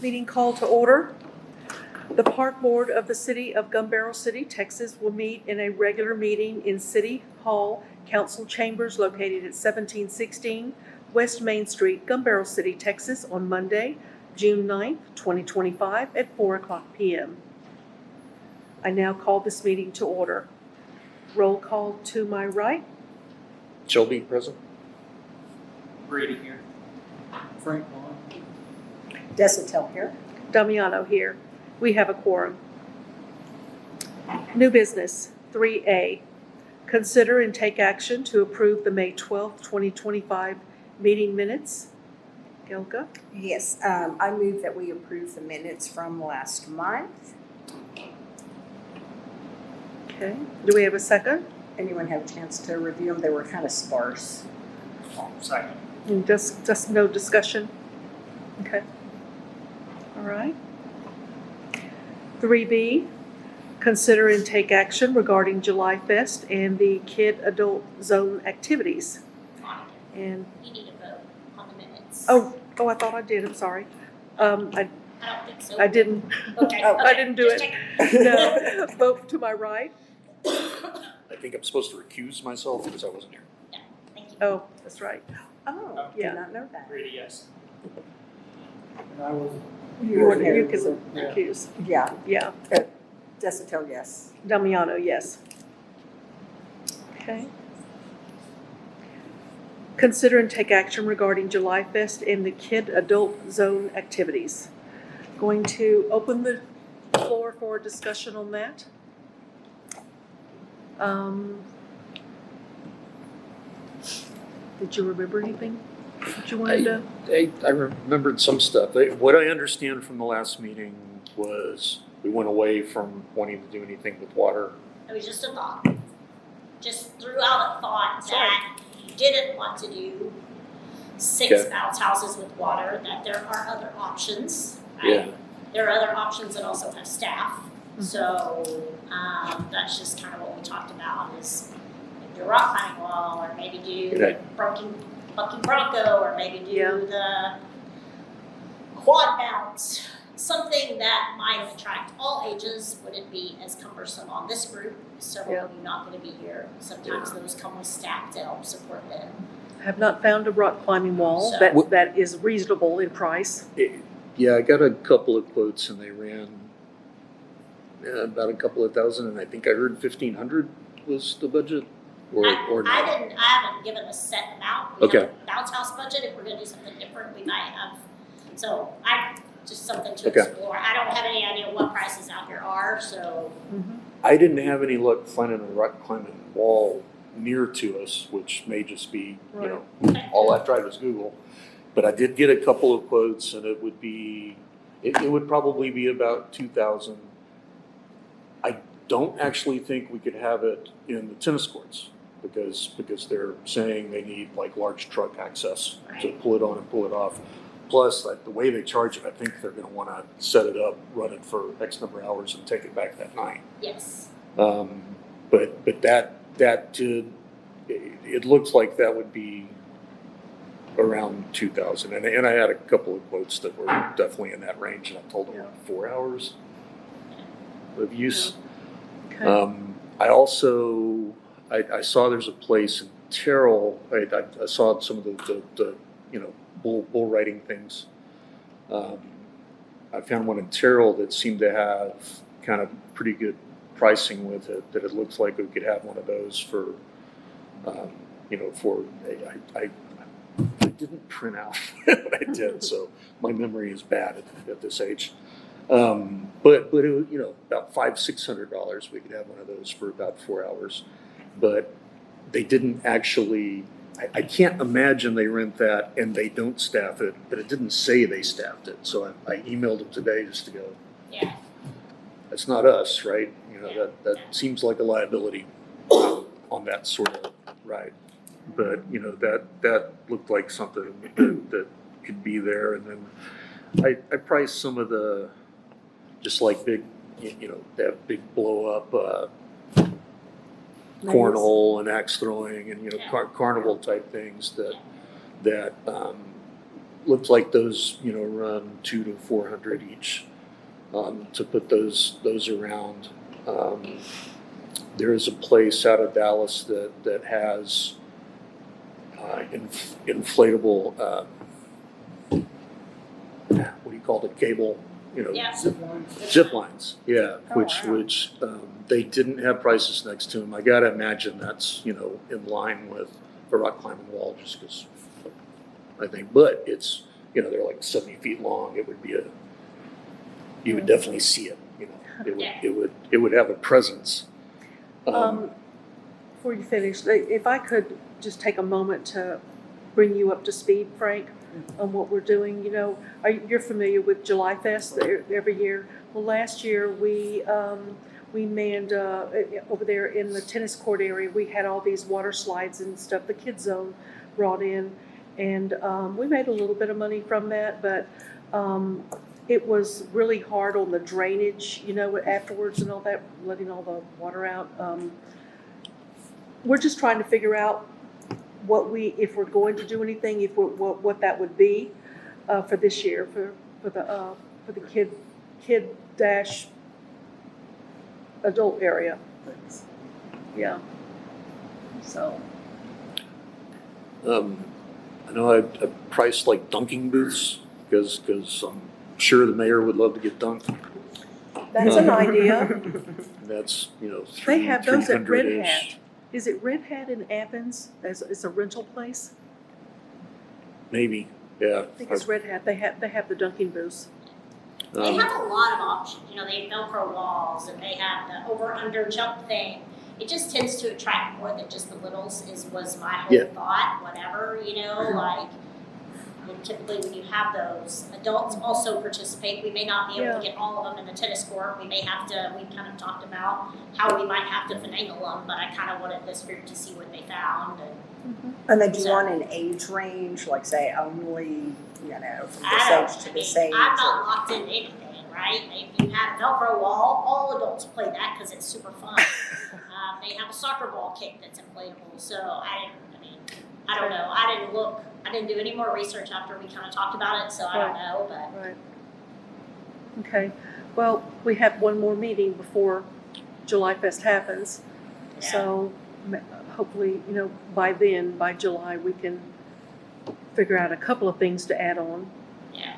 Meeting call to order. The Park Board of the City of Gun Barrel City, Texas will meet in a regular meeting in City Hall Council Chambers located at 1716 West Main Street, Gun Barrel City, Texas on Monday, June 9th, 2025 at 4:00 p.m. I now call this meeting to order. Roll call to my right. Shelby present. Brady here. Frank Vaughn. Desitel here. Damiano here. We have a quorum. New business, 3A. Consider and take action to approve the May 12th, 2025 meeting minutes. Gelka? Yes, I move that we approve the minutes from last month. Okay. Do we have a second? Anyone have a chance to review them? They were kind of sparse. Second. And just no discussion? Okay. All right. 3B, consider and take action regarding July Fest and the Kid Adult Zone activities. And, You need a vote on the minutes. oh, I thought I did, I'm sorry. I I don't think so. I didn't, Okay. I didn't do just it. checking. No, vote to my right. I think I'm supposed to recuse myself because I wasn't here. Thank you. Oh, that's right. Oh, Yeah. did not know that. Brady, yes. And I was. You can Yeah. recuse. Yeah, Yeah. Desitel, yes. Damiano, yes. Okay. Consider and take action regarding July Fest and the Kid Adult Zone activities. Going to open the floor for discussion on that. Did you remember anything that you wanted to? I remembered some stuff. What I understand from the last meeting was we went away from wanting to do anything with water. It was just a thought. Just threw out a thought that you didn't want to do 6 Okay. bounce houses with water, that there are other options. Right? Yeah. There are other options that also have staff. So that's just kind of what we talked about is maybe do a rock climbing wall, or maybe do Okay. Bucking Bronco, or maybe do Yeah. the quad bounce. Something that might attract all ages, wouldn't be as cumbersome on this group. Several of you not going to be here. Sometimes those come with staff to help support them. Have not found a rock climbing wall So- that is reasonable in price. Yeah, I got a couple of quotes and they ran about a couple of thousand, and I think I heard 1,500 was the budget, or I not. haven't given a set amount. We Okay. have a bounce house budget. If we're going to do something different, we might have. So just something to Okay. explore. I don't have any idea what prices out there are. So I didn't have any luck finding a rock climbing wall near to us, which may just be, you know, all I tried was Google. But I did get a couple of quotes, and it would probably be about 2,000. I don't actually think we could have it in the tennis courts because they're saying they need like large truck access to pull it on and pull it off. Plus, like the way they charge it, I think they're going to want to set it up, run it for X number of hours, and take it back that night. yes, But it looks like that would be around 2,000, and I had a couple of quotes that were definitely in that range, and I told them 4 hours of use. Okay. I also I saw there's a place in Terrell. I saw some of the bull riding things. I found one in Terrell that seemed to have kind of pretty good pricing with it. That it looks like we could have one of those for I didn't print out what I did, so my memory is bad at this age. But it was, about $500-600 we could have one of those for about 4 hours. But they didn't actually. I can't imagine they rent that and they don't staff it, but it didn't say they staffed it. So I emailed them today just to go, yeah. that's not us, right? That seems like a liability on that sort of ride. But, that looked like something that could be there. And then I priced some of the, just like big, that big blow up cornhole and axe throwing and carnival type things that looks like those, run 200 to 400 each, to put those around. There is a place out of Dallas that has, inflatable, what do you call it, cable, Yeah. Zip lines. zip lines, yeah, Oh, which they didn't have prices next to them. I gotta imagine that's, in line with a rock climbing wall, just because I think, but it's, they're like 70 feet long. It would be you would definitely see it, Yeah. it would have a presence. Before you finish, if I could just take a moment to bring you up to speed, Frank, on what we're doing. You're familiar with July Fest every year. Well, last year we manned over there in the tennis court area. We had all these water slides and stuff the kids zone brought in, and we made a little bit of money from that, but it was really hard on the drainage, afterwards and all that, letting all the water out. We're just trying to figure out if we're going to do anything, what that would be for this year for the kid dash adult area. Yeah. So. I know I priced like dunking booths because I'm sure the mayor would love to get dunked. That's an idea. That's, They have those at Red 300-ish. Hat. Is it Red Hat in Athens? It's a rental place? Maybe, yeah. I think it's Red Hat. They have the dunking booths. They have a lot of options, they have Velcro walls and they have the over-under jump thing. It just tends to attract more than just the littles was my whole Yeah. thought, whatever, like typically when you have those, adults also participate. We may not be able to get all of them in the tennis court. We kind of talked about how we might have to finagle them, but I kind of wanted this group to see what they found. And then do you So- want an age range, like say only, from I this age to this mean, age? I'm not locked into anything, right? If you had a Velcro wall, all adults play that because it's super fun. They have a soccer ball kick that's inflatable, so I don't know. I didn't do any more research after we kind of talked about it, so I don't know, but. Right. Okay. Well, we have one more meeting before July Fest happens. Yeah. So hopefully, by then, by July, we can figure out a couple of things to add on. Yeah.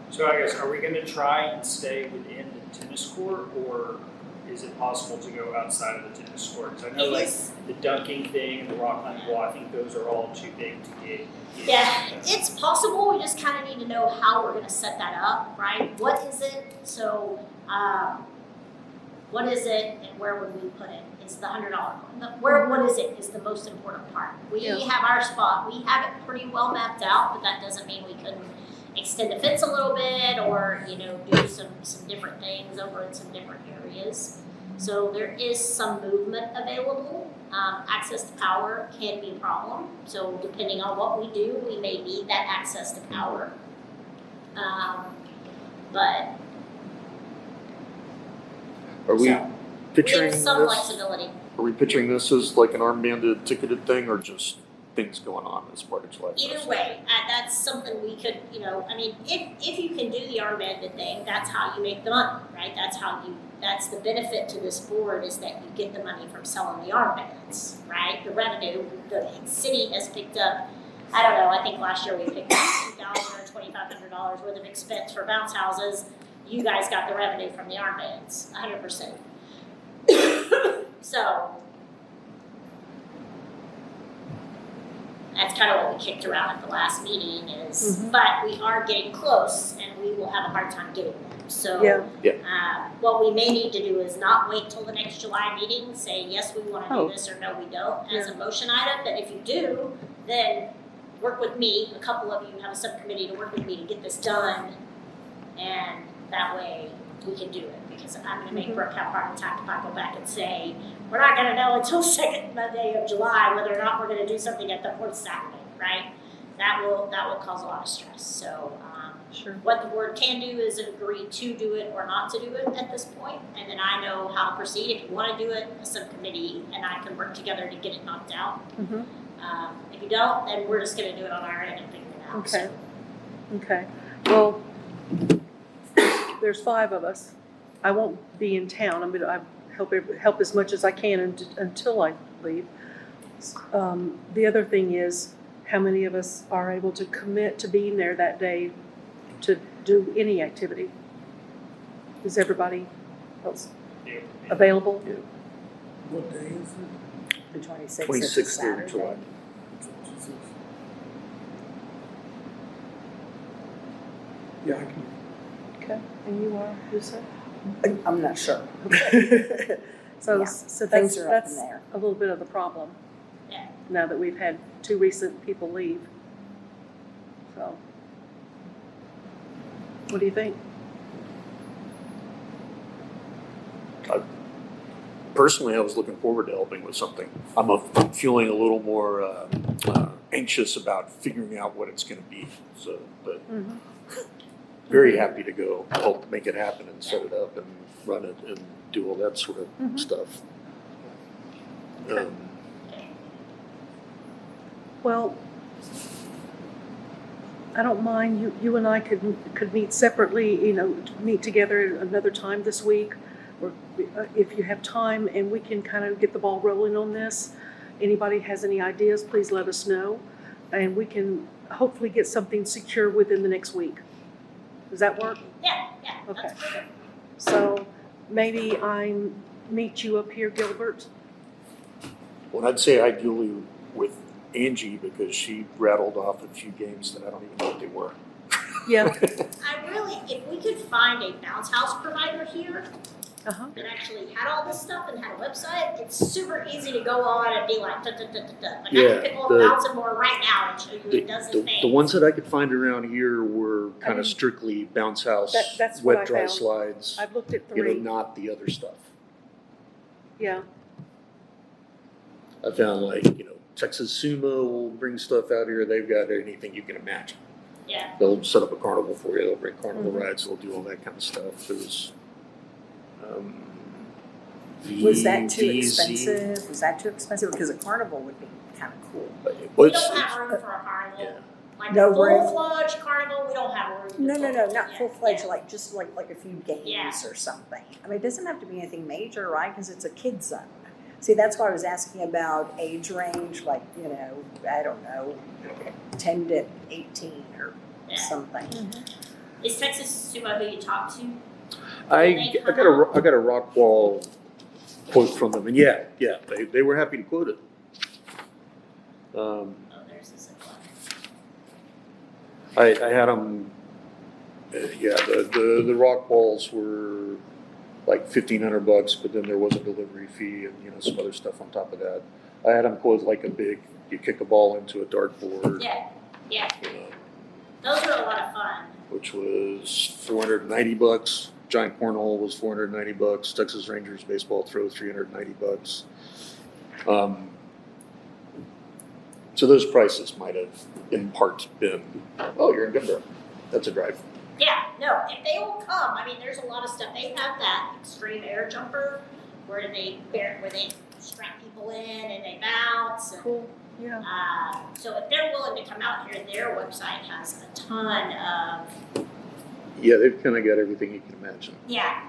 So I guess, are we gonna try and stay within the tennis court, or is it possible to go outside of the tennis court? 'Cause I know It like is, the dunking thing and the rock climbing wall, I think those are all too big to get. yeah, it's possible. We just kind of need to know how we're going to set that up, right? What is it? So, what is it, and where would we put it? Is the $100 one. What is it is the most important part. We Yeah. have our spot. We have it pretty well mapped out, but that doesn't mean we couldn't extend the fence a little bit or, do some different things over in some different areas. So there is some movement available. Access to power can be a problem. So depending on what we do, we may need that access to power. But Are we so, we picturing have some this? flexibility. Are we picturing this as like an armbanded ticketed thing, or just things going on as part of July Fest? Either way, that's something we could, if you can do the armbanded thing, that's how you make the money, right? That's the benefit to this board is that you get the money from selling the armbands, right? The revenue, the city has picked up, I don't know, I think last year we picked up $2,000 or $2,500 worth of expense for bounce houses. You guys got the revenue from the armbands, 100%. So, that's kind of what we kicked around at the last meeting is, but we are getting close and we will have a hard time getting them. So, what we may need to do is not wait till the next July meeting, say, yes, we want to do this or no, we don't, as a motion item. But if you do, then work with me, a couple of you have a subcommittee to work with me to get this done. And that way we can do it, because I'm going to make Brooke have a heart attack if I go back and say, we're not going to know until second Monday of July whether or not we're going to do something at the fourth Saturday, right? That will cause a lot of stress. So Sure. what the board can do is agree to do it or not to do it at this point, and then I know how to proceed. If you want to do it, a subcommittee and I can work together to get it knocked out. Mhm. If you don't, then we're just going to do it on our end and figure it now. Okay. So, Okay, well, there's 5 of us. I won't be in town. I help as much as I can until I leave. The other thing is, how many of us are able to commit to being there that day to do any activity? Is everybody else Yeah. available? What day is it? The 26th is a 26th of Saturday. July. Yeah, I can. Okay, and you are, Lisa? I'm not sure. So, Yeah, so things are up in that's there. a little bit of the problem. Yeah. Now that we've had 2 recent people leave. So. What do you think? Personally, I was looking forward to helping with something. I'm feeling a little more anxious about figuring out what it's going to be. So, but very happy to go help make it happen and set it up and run it and do all that sort of Mhm. stuff. Okay. Well, I don't mind, you and I could meet separately, meet together another time this week, or if you have time, and we can kind of get the ball rolling on this. Anybody has any ideas, please let us know, and we can hopefully get something secure within the next week. Does that work? Yeah, Okay. that's perfect. So maybe I meet you up here, Gilbert? Well, I'd say ideally with Angie because she rattled off a few games that I don't even know what they were. Yeah. I really, if we could find a bounce house provider here Uh-huh. that actually had all this stuff and had a website, it's super easy to go on and be like, da, da, da, da, da. Like I Yeah, can pick all the- the bounce and more right now and show you a dozen things. The ones that I could find around here were kind didn't- of strictly bounce house, That's what I wet dry found. slides, I've looked at 3. not the other stuff. Yeah. I found Texas Sumo will bring stuff out here. They've got anything you can imagine. Yeah, They'll set up a carnival for you. They'll bring carnival Mhm. rides. They'll do all that kind of stuff. There's Was that too VZ. expensive? Was that too expensive? Because a carnival would be kind of cool. Well, we it's- don't have room for a carnival. Yeah. Like No a room? full-fledged carnival, we don't have room. to No, full- not yeah, full-fledged, yeah. like just like a few games Yeah. or something. I mean, it doesn't have to be anything major, right? Because it's a kid zone. See, that's why I was asking about age range, like, I don't know, 10 to 18 or Yeah. something. Is Texas Sumo who you talk to? I got a rock wall quote from them, and they were happy to quote it. Oh, there's this one. I had them. The rock walls were like $1,500, but then there was a delivery fee and some other stuff on top of that. I had them quote like you kick a ball into a dartboard, Yeah, yeah, uh, those are a lot of fun. which was $490. Giant cornhole was $490. Texas Rangers baseball throw $390. So those prices might have in part been, oh, you're in Gumbaro. That's a drive. Yeah, no, if they will come, I mean, there's a lot of stuff. They have that extreme air jumper where they strap people in and they bounce. And, Cool. Yeah. so if they're willing to come out here, their website has a ton of, Yeah, they've kind of got everything you can imagine. yeah.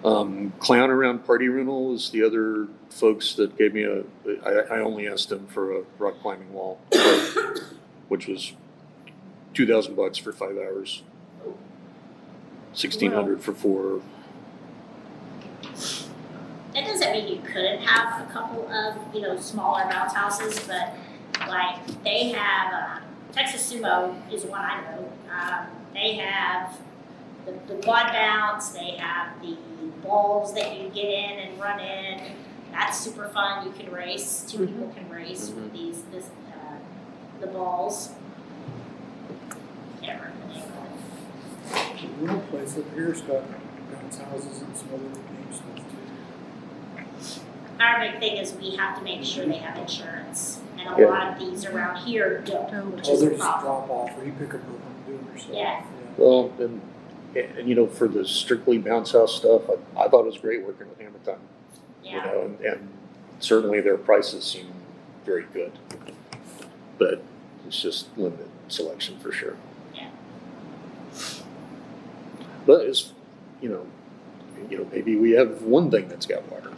Clown Around Party Rental is the other folks that gave me I only asked them for a rock climbing wall, which was $2,000 for 5 hours, $1,600 for 4. That doesn't mean you couldn't have a couple of, smaller bounce houses, but like they have, Texas Sumo is one I know. They have the quad bounce, they have the balls that you get in and run in. That's super fun. You can race. 2 people can race with the balls. Can't remember the name of it. The real place up here's got bounce houses and some other game stuff too. Our big thing is we have to make sure they have insurance. And a Yeah. lot of these around here don't, which Oh, is a there's problem. drop off, or you pick up and do it yourself. Yeah. Well, and for the strictly bounce house stuff, I thought it was great working with Hammer Time. Yeah. And certainly their prices seem very good. But It's just limited selection for sure. Yeah. But it's, maybe we have one thing that's got water,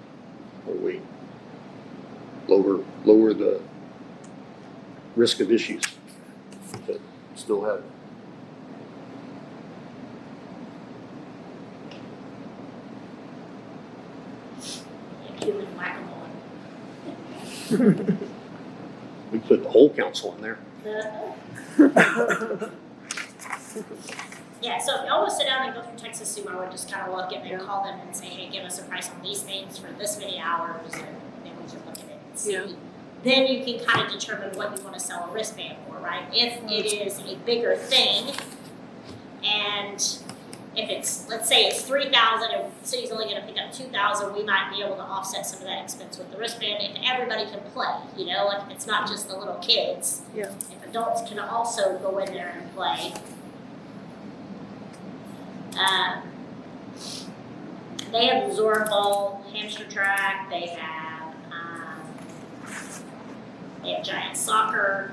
or we lower the risk of issues, but still have. Human whack-a-mole. We put the whole council in there. Yeah, so if y'all want to sit down and go through Texas Sumo and just kind of look and then Yeah. call them and say, hey, give us a price on these things for this many hours, and then we can look at it and see. Yeah. Then you can kind of determine what you want to sell a wristband for, right? If it is a bigger thing, and if it's, let's say it's 3,000 and the city's only going to pick up 2,000, we might be able to offset some of that expense with the wristband if everybody can play, like if it's not just the little kids. Yeah. If adults can also go in there and play. They have Zorball, hamster track, they have giant soccer.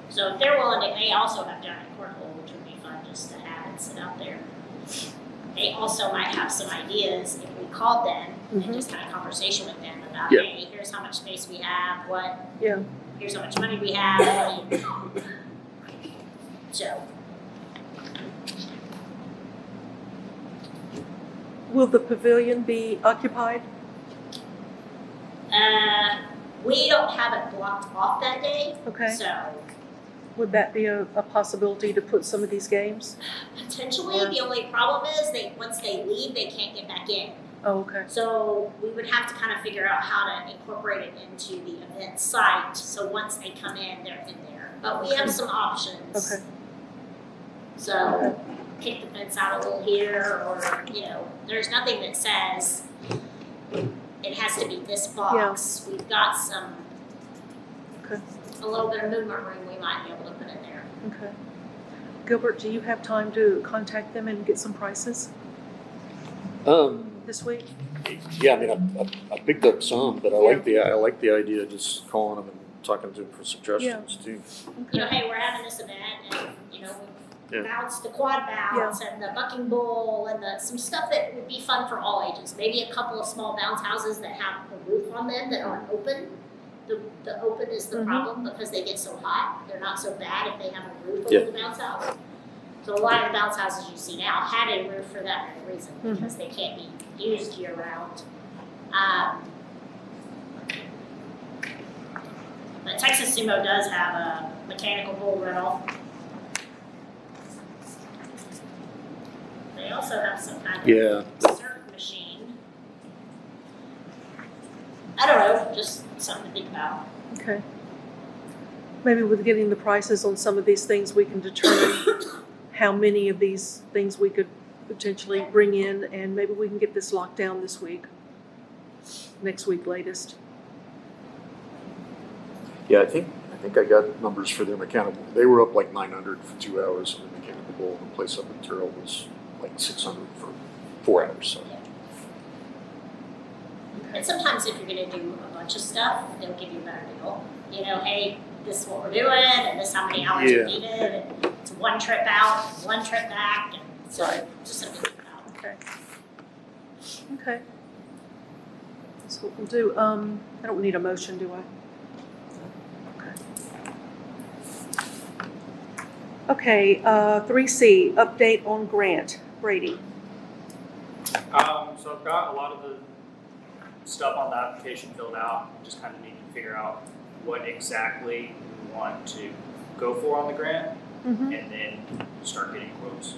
So if they're willing to, they also have giant cornhole, which would be fun just to have and sit out there. They also might have some ideas if we called them and just had a conversation with them about, Yeah. hey, here's how much space we have, Yeah. here's how much money we have. So, Will the pavilion be occupied? we don't have it blocked off that day, Okay. so Would that be a possibility to put some of these games? potentially, Or- the only problem is once they leave, they can't get back in. Oh, okay. So we would have to kind of figure out how to incorporate it into the event site, so once they come in, they're in there. But we have some options. Okay. So kick the fence out a little here, or, there's nothing that says it has to be this box. We've got some, Okay. a little bit of movement room we might be able to put in there. Okay. Gilbert, do you have time to contact them and get some prices this week? Yeah, I mean, I picked up some, but I like the idea of just calling them and talking to them for suggestions too. Okay. Hey, we're having this event, and, we Yeah. bounced the quad bounce and the bucking bull and some stuff that would be fun for all ages. Maybe a couple of small bounce houses that have a roof on them that aren't open. The open is the problem because they get so hot. They're not so bad if they have a roof over the bounce house. So a lot of the bounce houses you see now had a roof for that very reason, because they can't be used year round. But Texas Sumo does have a mechanical bull rental. They also have some kind of Yeah. surf machine. I don't know, just something to think about. Okay. Maybe with getting the prices on some of these things, we can determine how many of these things we could potentially bring in, and maybe we can get this locked down this week, next week latest. Yeah, I think I got numbers for their mechanical. They were up like 900 for 2 hours, and the mechanical bull in the place up in Terrell was like 600 for 4 hours. So. And sometimes if you're gonna do a bunch of stuff, they'll give you a better deal. Hey, this is what we're doing, and this is how many hours Yeah. we needed, and it's one trip out, one trip back, and so Right. just something to think about. Okay. Okay. That's what we'll do. I don't need a motion, do I? Okay, 3C, update on grant. Brady. So I've got a lot of the stuff on the application filled out, just kind of need to figure out what exactly we want to go for on the grant, Mm-hmm. and then start getting quotes.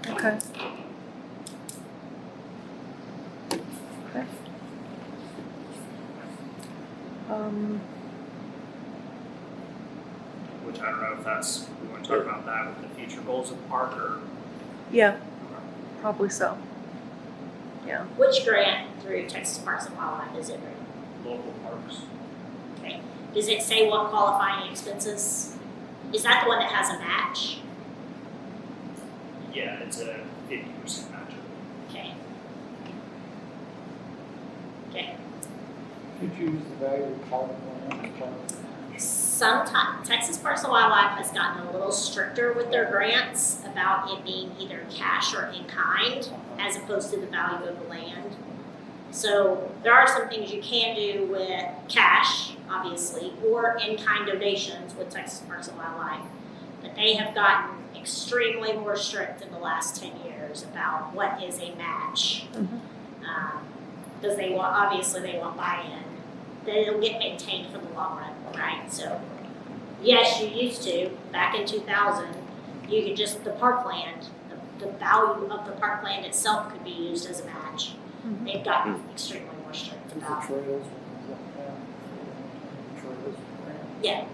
Okay. Okay. Which I don't know if that's, we want to talk about that with the future goals of the park, or Yeah, probably so. Yeah. Which grant through Texas Parks and Wildlife is it? local parks. Okay. Does it say what qualifying expenses? Is that the one that has a match? Yeah, it's a 50% match. Okay. Okay. Could you use the value of carbon on that? sometimes Texas Parks and Wildlife has gotten a little stricter with their grants about it being either cash or in kind as opposed to the value of the land. So there are some things you can do with cash, obviously, or in-kind donations with Texas Parks and Wildlife. But they have gotten extremely more strict in the last 10 years about what is a match. Because they want buy-in. Then it'll get maintained for the long run, right? So, yes, you used to, back in 2000, you could just, the parkland, the value of the parkland itself could be used as a match. They've gotten extremely more strict The about it. trails, trails. Yeah.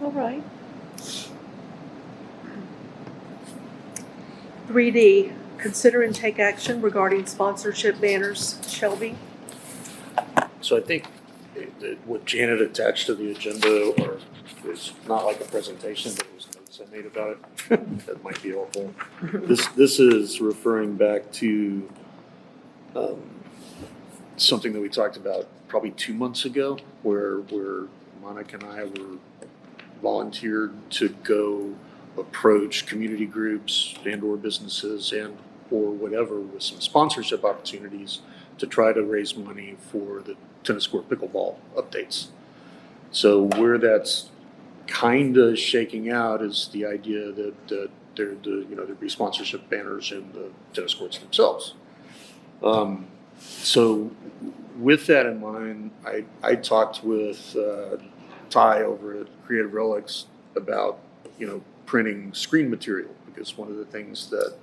All right. 3D, consider and take action regarding sponsorship banners. Shelby? So I think what Janet attached to the agenda or is not like a presentation, but it was notes I made about it. That might be helpful. This is referring back to something that we talked about probably 2 months ago, where Monica and I were volunteered to go approach community groups and or businesses and or whatever with some sponsorship opportunities to try to raise money for the tennis court pickleball updates. So where that's kind of shaking out is the idea that there'd be sponsorship banners in the tennis courts themselves. So with that in mind, I talked with Ty over at Creative Relics about printing screen material, because one of the things that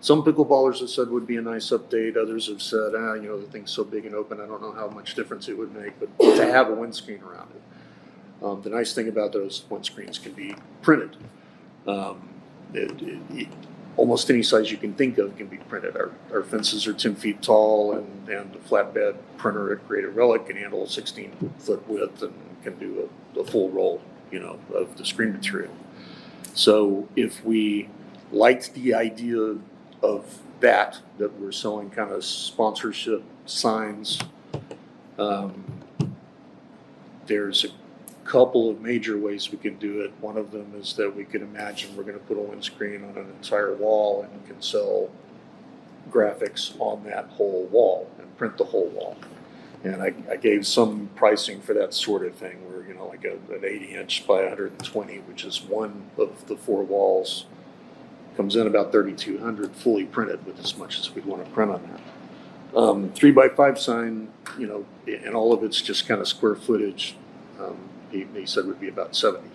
some pickleballers have said would be a nice update, others have said, the thing's so big and open, I don't know how much difference it would make, but to have a windscreen around it. The nice thing about those windscreens can be printed. Almost any size you can think of can be printed. Our fences are 10 feet tall, and the flatbed printer at Creative Relic can handle a 16-foot width and can do a full roll, of the screen material. So if we liked the idea of that we're selling kind of sponsorship signs, there's a couple of major ways we can do it. One of them is that we could imagine we're going to put a windscreen on an entire wall and can sell graphics on that whole wall and print the whole wall. And I gave some pricing for that sort of thing, where like an 80-inch by 120, which is one of the 4 walls, comes in about $3,200 fully printed with as much as we'd want to print on that. 3x5 sign, and all of it's just kind of square footage. He said would be about 70.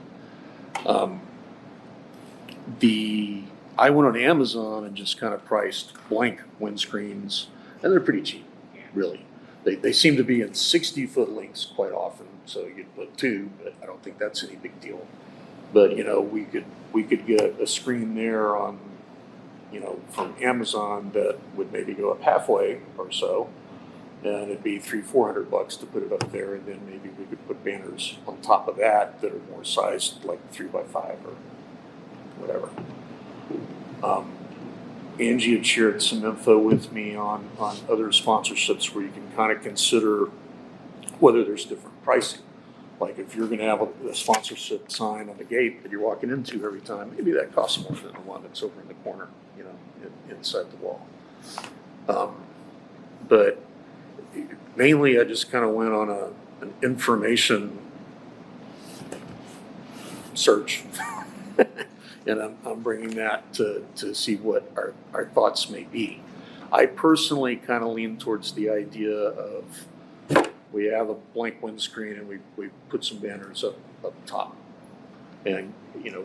I went on Amazon and just kind of priced blank windscreens, and they're pretty cheap, really. They seem to be in 60-foot lengths quite often, so you'd put 2, but I don't think that's any big deal. But we could get a screen there on, from Amazon that would maybe go up halfway or so, and it'd be $300-400 to put it up there, and then maybe we could put banners on top of that are more sized, like 3x5 or whatever. Angie had shared some info with me on other sponsorships where you can kind of consider whether there's different pricing. Like if you're going to have a sponsorship sign on the gate that you're walking into every time, maybe that costs more than the one that's over in the corner, inside the wall. But mainly I just kind of went on an information search. And I'm bringing that to see what our thoughts may be. I personally kind of lean towards the idea of we have a blank windscreen and we put some banners up top. And,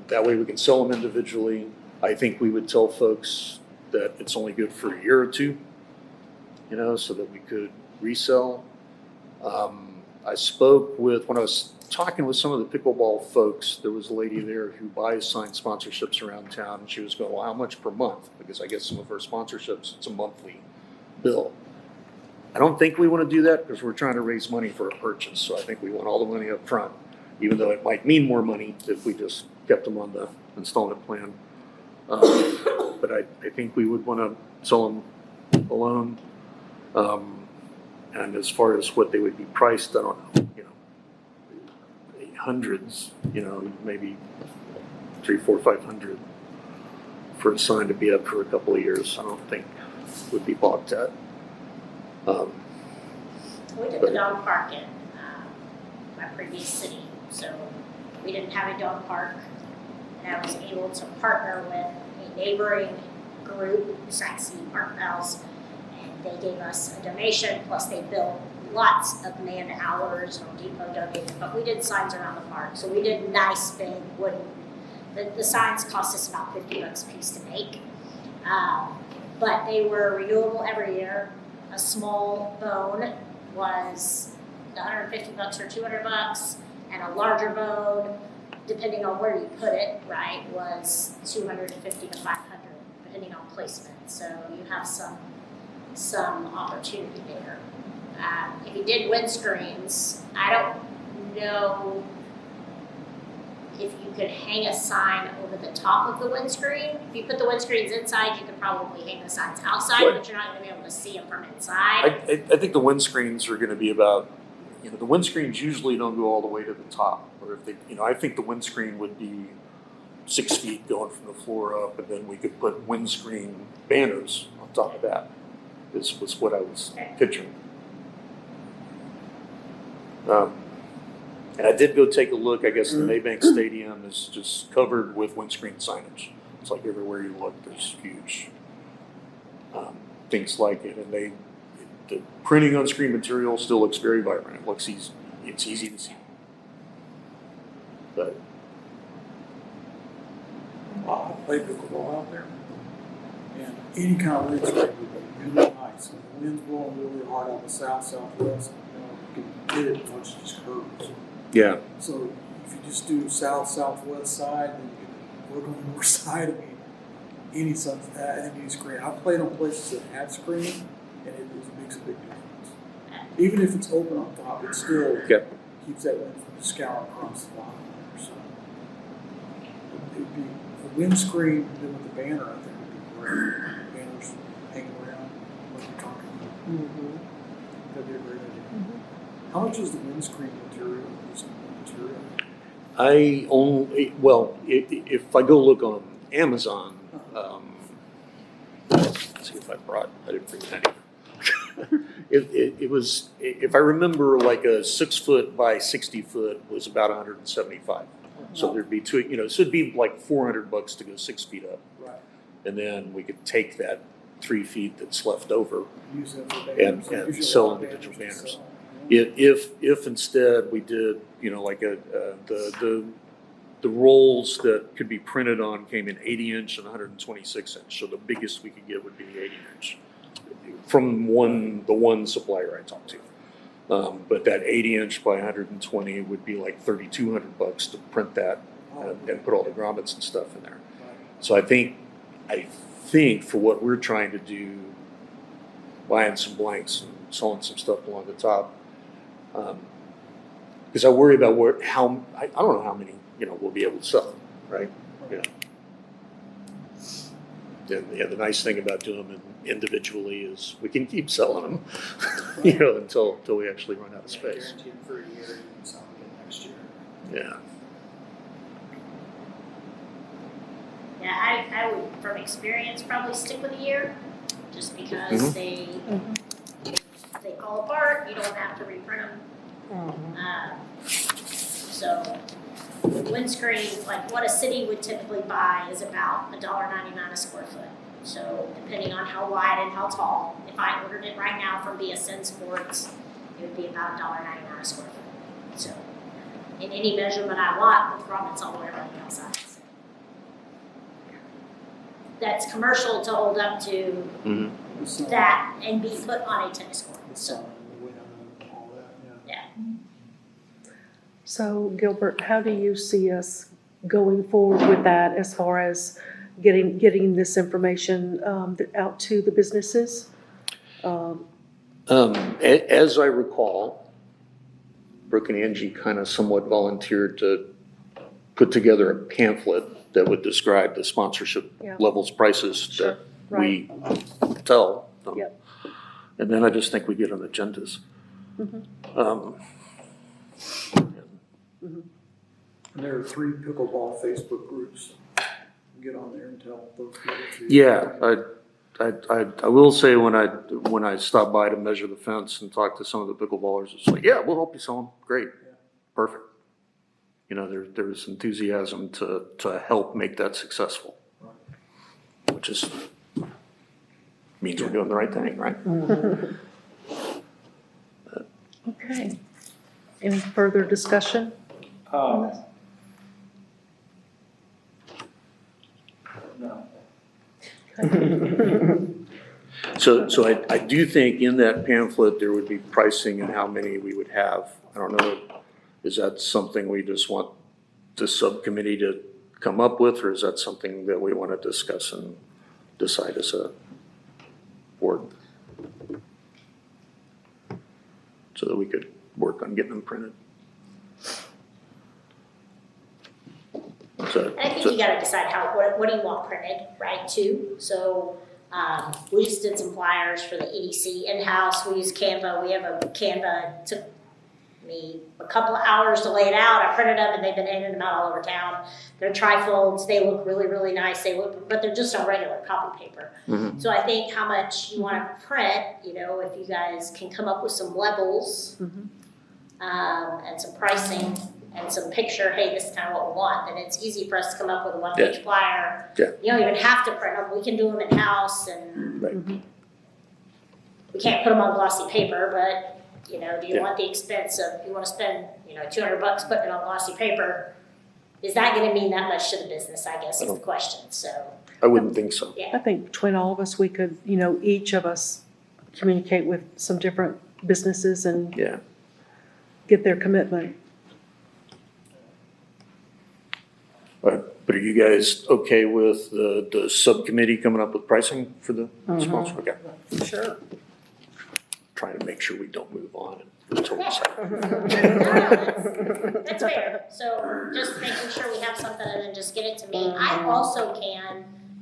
that way we can sell them individually. I think we would tell folks that it's only good for a year or 2, so that we could resell. I spoke with, when I was talking with some of the pickleball folks, there was a lady there who buys signed sponsorships around town, and she was going, well, how much per month? Because I guess some of her sponsorships, it's a monthly bill. I don't think we want to do that because we're trying to raise money for a purchase. So I think we want all the money up front, even though it might mean more money if we just kept them on the installment plan. But I think we would want to sell them alone. And as far as what they would be priced, I don't know, hundreds, maybe 300, 400, 500 for a sign to be up for a couple of years, I don't think would be balked at. We did the dog park in my previous city, so we didn't have a dog park. And I was able to partner with a neighboring group, Saxe Park Pals, and they gave us a donation, plus they built lots of man hours. Home Depot donated, but we did signs around the park. So we did nice big wooden, the signs cost us about $50 a piece to make. But they were renewable every year. A small bone was $150 or $200, and a larger bone, depending on where you put it, right, was $250 to $500, depending on placement. So you have some opportunity there. If you did windscreens, I don't know if you could hang a sign over the top of the windscreen. If you put the windscreens inside, you could probably hang the signs outside, Right. but you're not gonna be able to see them from inside. I think the windscreens are gonna be about, the windscreens usually don't go all the way to the top. Or if they, I think the windscreen would be 6 feet going from the floor up, and then we could put windscreen banners on top of that. This was what I was picturing. And I did go take a look. I guess the Maybank Stadium is just covered with windscreen signage. It's like everywhere you look, there's huge things like it. And the printing on screen material still looks very vibrant. It looks easy. It's easy to see. But I played pickleball out there, and any kind of wind strike would be really nice. When the wind's blowing really hard out the southwest, you can hit it once it just curves. yeah, So if you just do southwest side, then you can work on the north side. I mean, any screen. I've played on places that have screen, and it makes a big difference. Even if it's open on top, it still Yep. keeps that wind from scouring across the bottom there. So it'd be a windscreen then with the banner. I think would be great. Banners hanging around, like you're talking about. Mm-hmm. That'd be a great idea. How much is the windscreen material? I only, well, if I go look on Amazon, let's see if I didn't bring that either. It was, if I remember, like a 6 foot by 60 foot was about 175. So there'd be two, so it'd be like $400 to go 6 feet up. Right. And then we could take that 3 feet that's left over. Use that for And- banners. and Usually sell a lot of individual to banners. sell. If instead we did, like the rolls that could be printed on came in 80-inch and 126-inch. So the biggest we could get would be 80-inch from the one supplier I talked to. But that 80-inch by 120 would be like $3,200 to print that and put all the grommets and stuff in there. So I think for what we're trying to do, buying some blanks and sewing some stuff along the top, because I worry about I don't know how many we'll be able to sell, right? And the nice thing about doing them individually is we can keep selling them, until we actually run out of space. Guaranteed for a year, you can sell them again next year. Yeah. Yeah, I would, from experience, probably stick with a year, just because they fall apart, you don't have to reprint them. So, windscreen, like what a city would typically buy is about $1.99 a square foot. So, depending on how wide and how tall, if I ordered it right now from BSN Sports, it would be about $1.99 a square foot. So, in any measurement I want, with grommets all the way around the outside. That's commercial to hold up to The sun- that and be put on a tennis court. The So, sun, the wind, all that, yeah. So Gilbert, how do you see us going forward with that as far as getting this information out to the businesses? As I recall, Brooke and Angie kind of somewhat volunteered to put together a pamphlet that would describe the sponsorship Yeah. levels, prices Sure, that we tell them. Yep. And then I just think we get on agendas. Um, And there are 3 pickleball Facebook groups. Get on there and tell those people to. Yeah, I will say when I stop by to measure the fence and talk to some of the pickleballers, it's like, yeah, we'll help you sell them. Great, perfect. You know, there's enthusiasm to help make that successful, which is means we're doing the right thing, right? Okay. Any further discussion? No. So I do think in that pamphlet, there would be pricing and how many we would have. I don't know, is that something we just want the subcommittee to come up with, or is that something that we want to discuss and decide as a board? So that we could work on getting them printed. And I think you gotta decide what do you want printed, right, too? So, we just did some flyers for the EDC in-house, we use Canva, we have a Canva, it took me a couple of hours to lay it out, I printed them and they've been handing them out all over town. They're trifolds, they look really, really nice, but they're just on regular copy paper. Mhm. So I think how much you wanna print, you know, if you guys can come up with some levels, and some pricing, and some picture, hey, this is kind of what we want, then it's easy for us to come up with a one-page flyer. Yeah. You don't even have to print them, we can do them in-house, and Right. we can't put them on glossy paper, but, you know, do you Yeah. want the expense of, you wanna spend, you know, $200 putting it on glossy paper? Is that gonna mean that much to the business, I guess, is the question, so, I wouldn't think so. I think between all of us, we could, you know, each of us communicate with some different businesses and Yeah. get their commitment. But are you guys okay with the subcommittee coming up with pricing for the sponsor? Okay. Sure. Trying to make sure we don't move on until Yeah. the second. that's fair. So just making sure we have something and then just get it to me. I also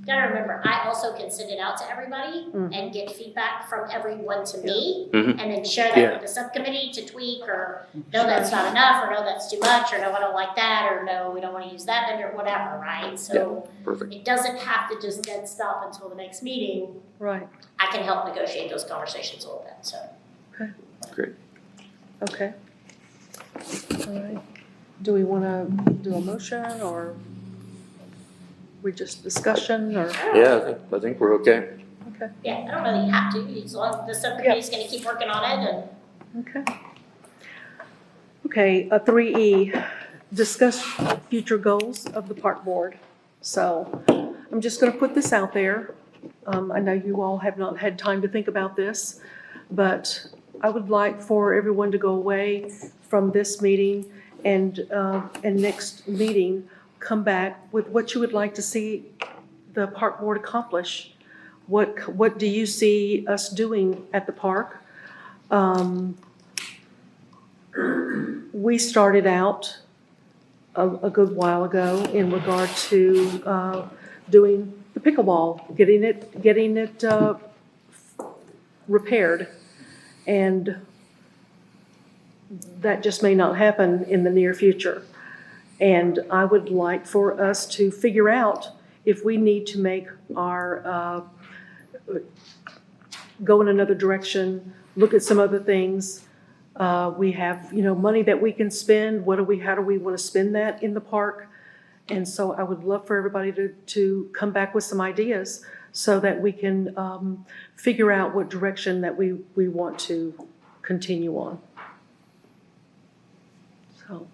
gotta remember, I also can send it out to everybody and get feedback from everyone to me, Mhm. and then share Yeah. that with the subcommittee to tweak, or no, that's not enough, or no, that's too much, or no, I don't like that, or no, we don't wanna use that vendor, whatever, right? So Perfect. it doesn't have to just dead stop until the next meeting. Right, I can help negotiate those conversations a little bit, so. okay. All right. Do we want to do a motion or we just discussion or? Yeah, I think we're okay. Yeah, I don't know that you have to, as long as the subcommittee's gonna keep working on it and. Okay. Okay, 3E, discuss future goals of the park board. So I'm just going to put this out there. I know you all have not had time to think about this, but I would like for everyone to go away from this meeting and next meeting, come back with what you would like to see the park board accomplish. What do you see us doing at the park? We started out a good while ago in regard to doing the pickleball, getting it repaired. And that just may not happen in the near future. And I would like for us to figure out if we need to make our, go in another direction, look at some other things. We have, money that we can spend. How do we want to spend that in the park? And so I would love for everybody to come back with some ideas so that we can figure out what direction that we want to continue on. So,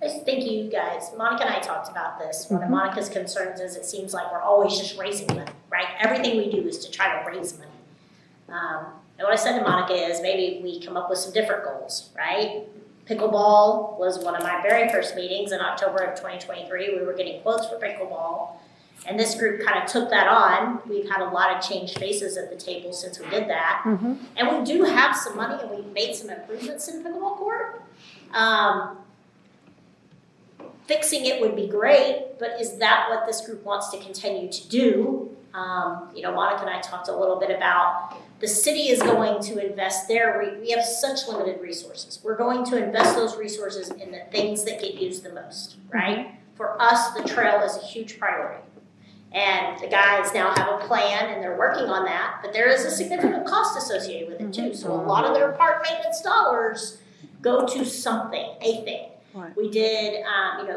I just think you guys, Monica and I talked about this. One of Monica's concerns is it seems like we're always just raising money, right? Everything we do is to try to raise money. And what I said to Monica is maybe we come up with some different goals, right? Pickleball was one of my very first meetings in October of 2023. We were getting quotes for pickleball. And this group kind of took that on. We've had a lot of changed faces at the table since we did that. And we do have some money and we've made some improvements in pickleball court. Fixing it would be great, but is that what this group wants to continue to do? Monica and I talked a little bit about the city is going to invest we have such limited resources. We're going to invest those resources in the things that get used the most, right? For us, the trail is a huge priority. And the guys now have a plan and they're working on that, but there is a significant cost associated with it too. So a lot of their park maintenance dollars go to something, a thing. Right. We did,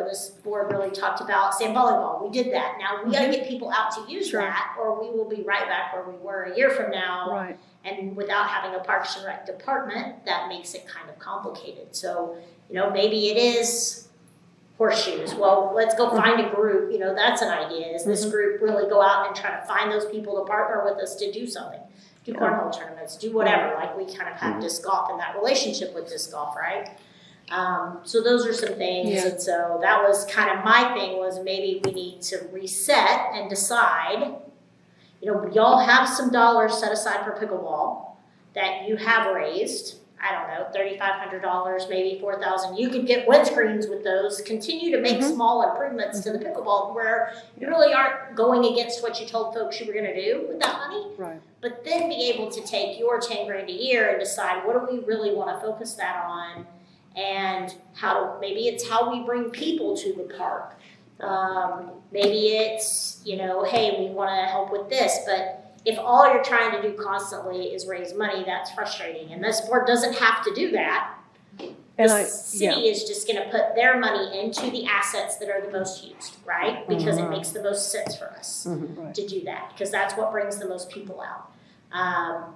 this board really talked about sand volleyball. We did that. Now we gotta get people out to use Sure. that, or we will be right back where we were a year from now. Right. And without having a Parks and Rec department, that makes it kind of complicated. So, maybe it is horseshoes. Well, let's go find a group, that's an idea. Is this group really go out and try to find those people to partner with us to do something? Do cornhole tournaments, do whatever, like we kind of have disc golf and that relationship with disc golf, right? So those are some things, Yeah. and so that was kind of my thing, was maybe we need to reset and decide, y'all have some dollars set aside for pickleball that you have raised, I don't know, $3,500, maybe $4,000. You could get windscreens with those, continue to make small improvements to the pickleball where you really aren't going against what you told folks you were gonna do with that money. Right. But then be able to take your 10 grand a year and decide, what do we really wanna focus that on? And maybe it's how we bring people to the park. Maybe it's, hey, we wanna help with this, but if all you're trying to do constantly is raise money, that's frustrating. And this board doesn't have to do that. And The city is just gonna put their money into the assets that are the most used, right? Because it makes the most sense for us Right. to do that, because that's what brings the most people out.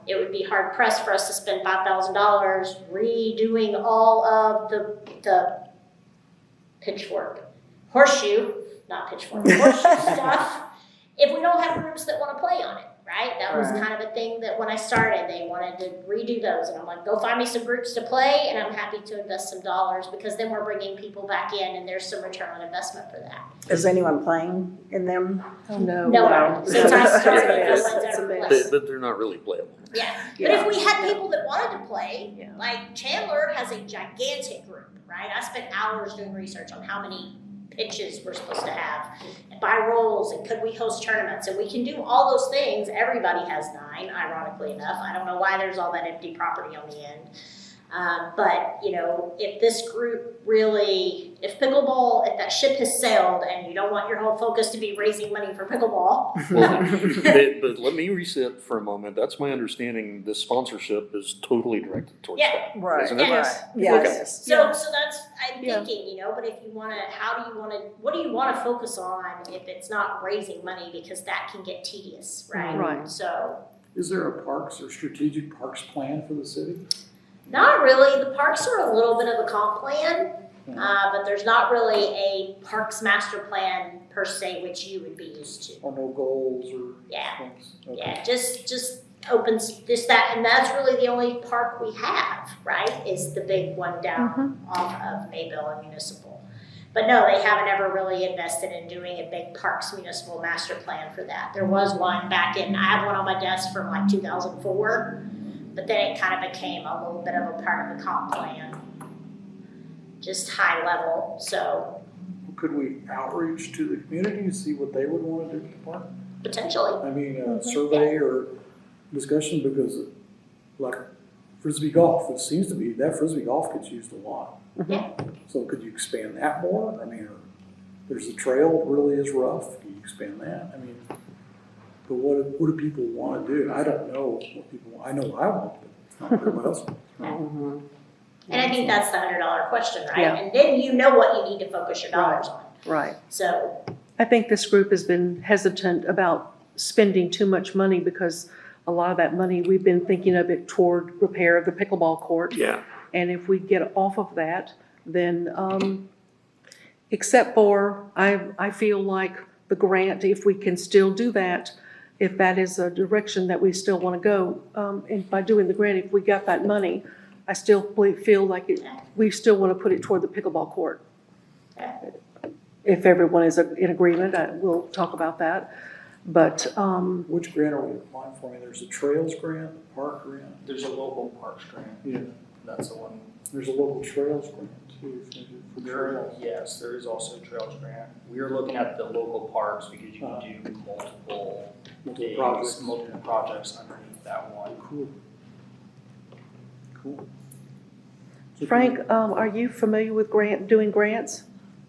It would be hard pressed for us to spend $5,000 redoing all of the horseshoe stuff, if we don't have groups that wanna play on it, right? That was kind of a thing that when I started, they wanted to redo those, and I'm like, go find me some groups to play, and I'm happy to invest some dollars, because then we're bringing people back in, and there's some return on investment for that. Is anyone playing in them? Oh, no. No, since I started, no It's one's a ever mess. played. But they're not really playable. Yeah, but Yeah. if we had people that wanted to play, Yeah. like Chandler has a gigantic group, right? I spent hours doing research on how many pitches we're supposed to have, and by roles, and could we host tournaments, and we can do all those things. Everybody has 9, ironically enough. I don't know why there's all that empty property on the end. But if this group really, if that ship has sailed and you don't want your whole focus to be raising money for pickleball. But let me reset for a moment. That's my understanding. This sponsorship is totally directed towards Yeah. that. Right. Isn't it? Yes. Yes. So that's, I'm Yeah. thinking, but if you wanna, what do you wanna focus on if it's not raising money, because that can get tedious, right? Right. So, Is there a parks or strategic parks plan for the city? not really, the parks are a little bit of a comp plan, but there's not really a parks master plan per se, which you would be used to. Or no goals or Yeah. things? Okay. Yeah, just opens, just that, and that's really the only park we have, right, is the big one down off of Mayville and Municipal. But no, they haven't ever really invested in doing a big parks municipal master plan for that. There was one I have one on my desk from like 2004, but then it kind of became a little bit of a part of the comp plan. Just high level, so Could we outreach to the community and see what they would want to do with the park? potentially. I mean, a survey or discussion, because like Frisbee golf, it seems to be, that Frisbee golf gets used a lot. Yeah. So could you expand that more? I mean, there's a trail that really is rough, can you expand that? I mean, but what do people want to do? I don't know what people want. I know what I want, but it's not what everybody else wants. And I think that's the $100 question, right? Yeah. And then you know what you need to focus your dollars on. Right. So, I think this group has been hesitant about spending too much money because a lot of that money, we've been thinking of it toward repair of the pickleball court. Yeah. And if we get off of that, then, except for, I feel like the grant, if we can still do that, if that is a direction that we still want to go, and by doing the grant, if we got that money, I still feel like we still want to put it toward the pickleball court. If everyone is in agreement, we'll talk about that. But, Which grant are we applying for? I mean, there's a trails grant, a park grant. There's a local parks grant, Yeah. that's the one. There's a local trails grant too, for trails. Yes, there is also a trails grant. We are looking at the local parks because you can do multiple Multiple days, projects. multiple projects underneath that one. Cool. Cool. So Frank, are you familiar with doing grants?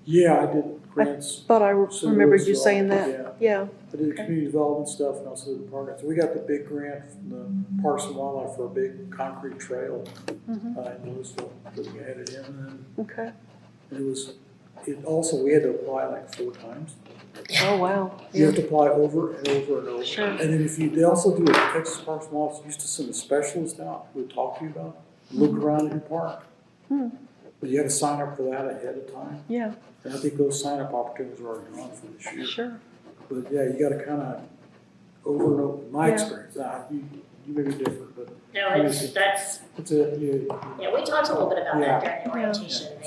Yeah, I did grants. Thought I So remembered was, you saying that. Yeah, Yeah, I did Okay. community development stuff and also did the park. So we got the big grant from the Parks and Wildlife for a big concrete trail Mhm. in Louisville that we added in. And okay. it also, we had to apply like 4 times. Oh, wow. You Yeah, have to apply over and over and over. Sure. And then they also do it, Texas Parks and Wildlife used to send a specialist out who would talk to you about, look around in your park. Hmm. But you had to sign up for that ahead of time. yeah, And I think those sign-up opportunities are already gone for this year. sure. But yeah, you gotta kinda over and over, my Yeah. experience, you may be different, but No, that's, it's a, yeah, we talked a little bit about that during the Yeah. orientation.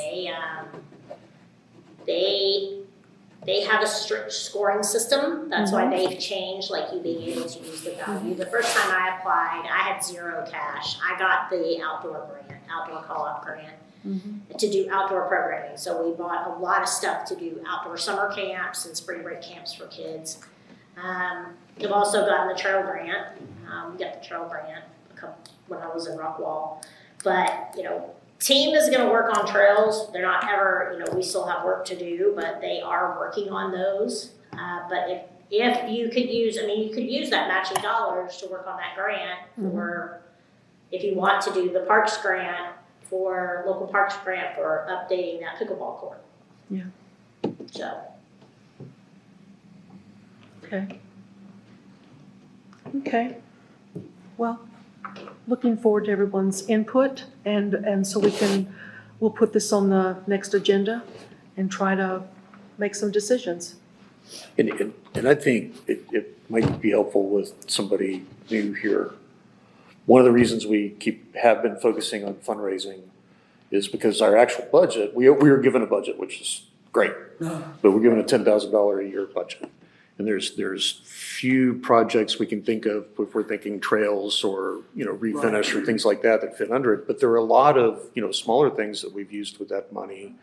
They have a strict scoring system. That's why they've changed, like you being able to use the value. The first time I applied, I had 0 cash. I got the outdoor call-out grant to do outdoor programming. So we bought a lot of stuff to do outdoor summer camps and spring break camps for kids. We've also gotten the trail grant. We got the trail grant when I was in Rockwall. But, team is gonna work on trails. They're not ever, we still have work to do, but they are working on those. But if you could use, you could use that matching dollars to work on that grant, or if you want to do the parks grant local parks grant for updating that pickleball court. Yeah. So, Okay. Okay. Well, looking forward to everyone's input and so we'll put this on the next agenda and try to make some decisions. And I think it might be helpful with somebody new here. One of the reasons we have been focusing on fundraising is because our actual budget, we were given a budget, which is great, but we're given a $10,000 a year budget. And there's few projects we can think of if we're thinking trails or, refinish or things like that fit under it. But there are a lot of, smaller things that we've used with that money,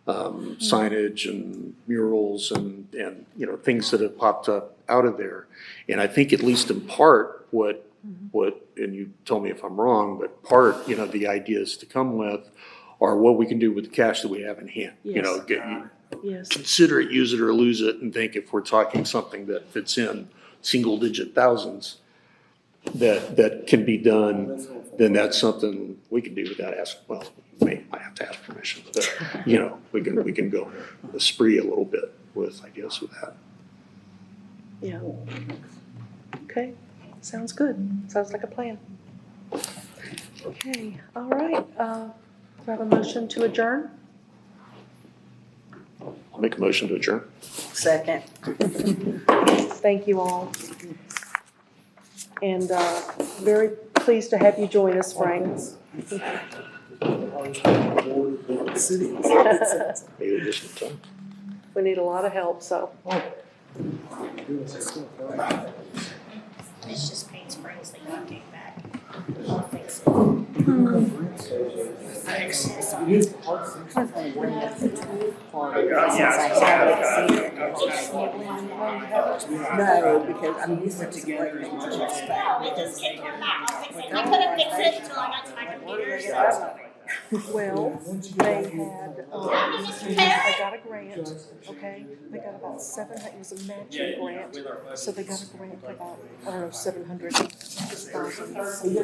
signage and murals and things that have popped up out of there. And I think at least in part, what, and you tell me if I'm wrong, but part, the ideas to come with are what we can do with the cash that we have in hand. Yes. Yes. Consider it, use it or lose it, and think if we're talking something that fits in single digit thousands that can be done, then that's something we can do without asking, well, I have to ask permission, but, we can go the spree a little bit with ideas with that. Yeah. Okay, sounds good. Sounds like a plan. Okay, all right. Do I have a motion to adjourn? I'll make a motion to adjourn. Second. Thank you all. And very pleased to have you join us, Frank. city. Maybe additional time. We need a lot of help, so. it's just Paint Springs that you came back. I'll fix it. No, because these are just like. No, it just kept coming back. I'll fix it. I couldn't fix it until I got to my computer, so. Well, they had, they got a grant, okay? They got about it was a matching grant, so they got a grant for about, I don't know, 700,000.